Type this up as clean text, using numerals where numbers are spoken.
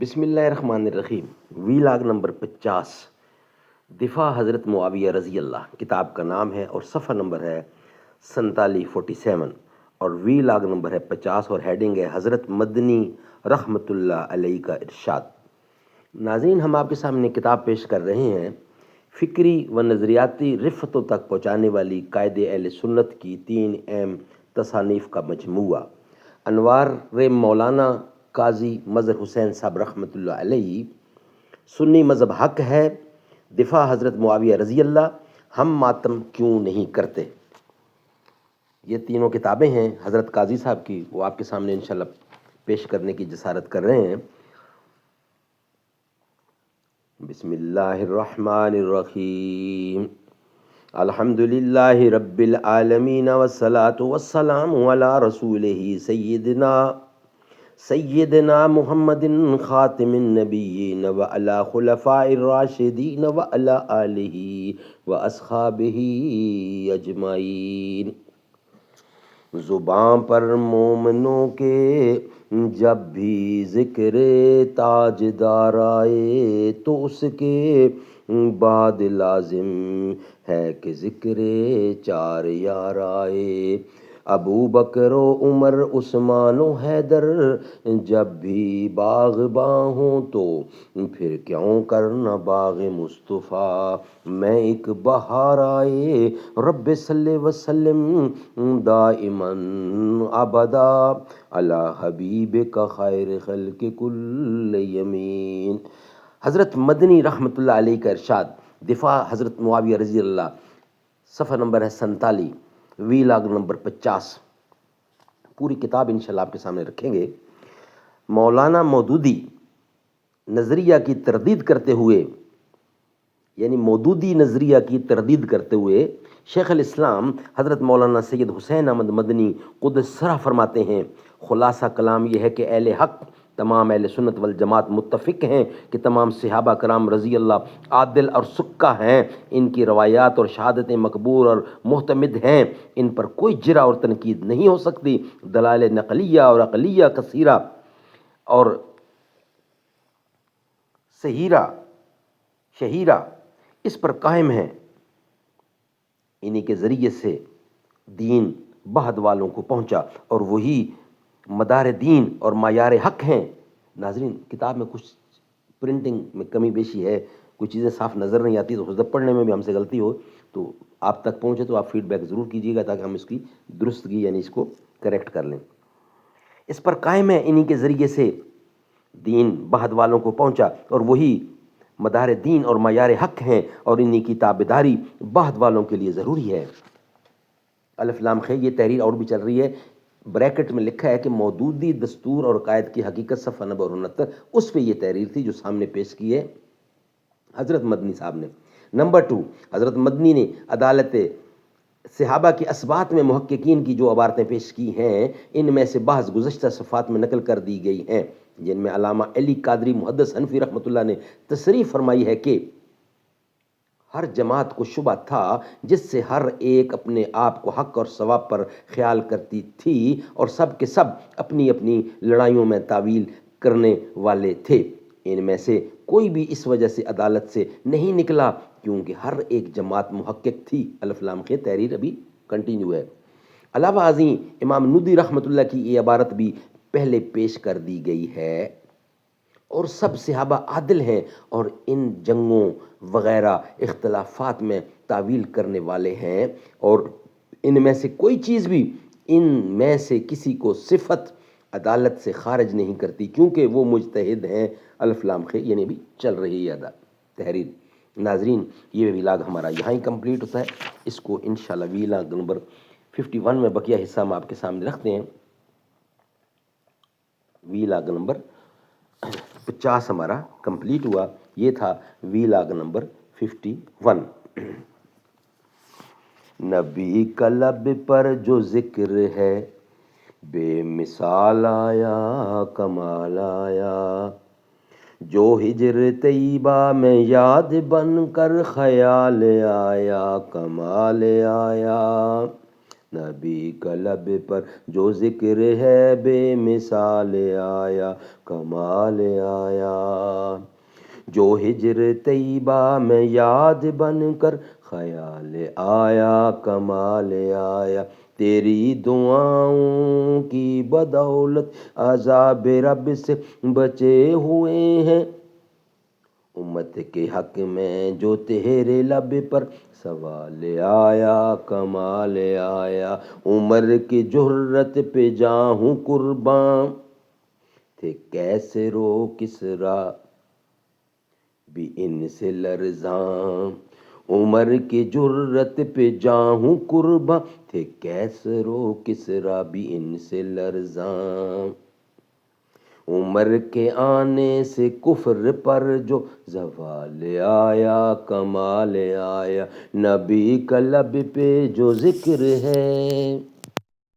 بسم اللہ الرحمن الرحیم۔ ویلاگ نمبر 50، دفاع حضرت معاویہ رضی اللہ کتاب کا نام ہے اور صفحہ نمبر ہے 47 اور ویلاگ نمبر ہے 50 اور ہیڈنگ ہے حضرت مدنی رحمۃ اللہ علیہ کا ارشاد۔ ناظرین، ہم آپ کے سامنے کتاب پیش کر رہے ہیں فکری و نظریاتی رفتوں تک پہنچانے والی قائد اہل سنت کی 3 اہم تصانیف کا مجموعہ۔ انوار مولانا قاضی مظہر حسین صاحب رحمۃ اللہ علیہ، سنی مذہب حق ہے، دفاع حضرت معاویہ رضی اللہ، ہم ماتم کیوں نہیں کرتے۔ یہ تینوں کتابیں ہیں حضرت قاضی صاحب کی، وہ آپ کے سامنے انشاءاللہ پیش کرنے کی جسارت کر رہے ہیں۔ بسم اللہ الرحمن الرحیم۔ الحمد للہ رب العالمین والصلاة والسلام علی رسولہ سیدنا محمد خاتم النبیین وعلی خلفاء الراشدین وعلی آلہ واصحابہ اجمعین۔ زباں پر مومنوں کے جب بھی ذکر تاجدار آئے تو اس کے بعد لازم ہے کہ ذکر 4 یار آئے۔ ابو بکر و عمر عثمان و حیدر جب بھی باغباں ہوں تو پھر کیوں کرنا باغ مصطفیٰ میں ایک بہار آئے۔ رب صلی وسلم دائماً ابدا علی حبیبک خیر خلق کل یمین۔ حضرت مدنی رحمۃ اللہ علیہ کا ارشاد، دفاع حضرت معاویہ رضی اللہ، صفحہ نمبر ہے 47، ویلاگ نمبر 50۔ پوری کتاب انشاءاللہ آپ کے سامنے رکھیں گے۔ مولانا مودودی نظریہ کی تردید کرتے ہوئے، یعنی مودودی نظریہ کی تردید کرتے ہوئے شیخ الاسلام حضرت مولانا سید حسین احمد مدنی قدس سرہ فرماتے ہیں، خلاصہ کلام یہ ہے کہ اہل حق تمام اہل سنت والجماعت متفق ہیں کہ تمام صحابہ کرام رضی اللہ عادل اور سکہ ہیں، ان کی روایات اور شہادتیں مقبول اور محتمد ہیں، ان پر کوئی جرح اور تنقید نہیں ہو سکتی۔ دلائل نقلیہ اور عقلیہ کثیرہ اور شہیرہ اس پر قائم ہیں، انہی کے ذریعے سے دین بہد والوں کو پہنچا اور وہی مدار دین اور معیار حق ہیں۔ ناظرین، کتاب میں کچھ پرنٹنگ میں کمی بیشی ہے، کچھ چیزیں صاف نظر نہیں آتی، تو حضرت پڑھنے میں بھی ہم سے غلطی ہو تو آپ تک پہنچے تو آپ فیڈ بیک ضرور کیجیے گا تاکہ ہم اس کی درستگی یعنی اس کو کریکٹ کر لیں۔ اس پر قائم ہے، انہی کے ذریعے سے دین بہد والوں کو پہنچا اور وہی مدار دین اور معیار حق ہیں اور انہی کی تابعداری بہد والوں کے لیے ضروری ہے۔ الف لام خ، یہ تحریر اور بھی چل رہی ہے، بریکٹ میں لکھا ہے کہ مودودی دستور اور قائد کی حقیقت، صفحہ نمبر 69، اس پہ یہ تحریر تھی جو سامنے پیش کی ہے حضرت مدنی صاحب نے۔ نمبر 2، حضرت مدنی نے عدالت صحابہ کی اثبات میں محققین کی جو عبارتیں پیش کی ہیں، ان میں سے بعض گزشتہ صفحات میں نقل کر دی گئی ہیں، جن میں علامہ علی قادری محدث حنفی رحمۃ اللہ نے تصریح فرمائی ہے کہ ہر جماعت کو شبہ تھا جس سے ہر ایک اپنے آپ کو حق اور ثواب پر خیال کرتی تھی اور سب کے سب اپنی اپنی لڑائیوں میں تعویل کرنے والے تھے۔ ان میں سے کوئی بھی اس وجہ سے عدالت سے نہیں نکلا کیونکہ ہر ایک جماعت محقق تھی۔ الف لام خ، تحریر ابھی کنٹینیو ہے۔ علاوہ ازیں امام نودی رحمۃ اللہ کی یہ عبارت بھی پہلے پیش کر دی گئی ہے، اور سب صحابہ عادل ہیں اور ان جنگوں وغیرہ اختلافات میں تعویل کرنے والے ہیں، اور ان میں سے کوئی چیز بھی ان میں سے کسی کو صفت عدالت سے خارج نہیں کرتی کیونکہ وہ مجتہد ہیں۔ الف لام خ، یعنی بھی چل رہی ہے تحریر۔ ناظرین، یہ ویلاگ ہمارا یہاں ہی کمپلیٹ ہوتا ہے، اس کو انشاءاللہ ویلاگ نمبر 51 میں بقیہ حصہ ہم آپ کے سامنے رکھتے ہیں۔ ویلاگ نمبر 50 ہمارا کمپلیٹ ہوا، یہ تھا ویلاگ نمبر 51۔ نبی کا لب پر جو ذکر ہے بے مثال آیا کمال آیا، جو ہجر طیبہ میں یاد بن کر خیال آیا کمال آیا۔ نبی کا لب پر جو ذکر ہے بے مثال آیا کمال آیا، جو ہجر طیبہ میں یاد بن کر خیال آیا کمال آیا، تیری دعاؤں کی بدولت عذاب رب سے بچے ہوئے ہیں، امت کے حق میں جو تیرے لب پر سوال آیا کمال آیا، عمر کی جرت پہ جاں ہوں قربان، تھے کیسر و کسریٰ بھی ان سے لرزاں، عمر کی جرت پہ جاں ہوں قرباں، تھے کیسر و کسریٰ بھی ان سے لرزاں، عمر کے آنے سے کفر پر جو زوال آیا کمال آیا، نبی کا لب پہ جو ذکر ہے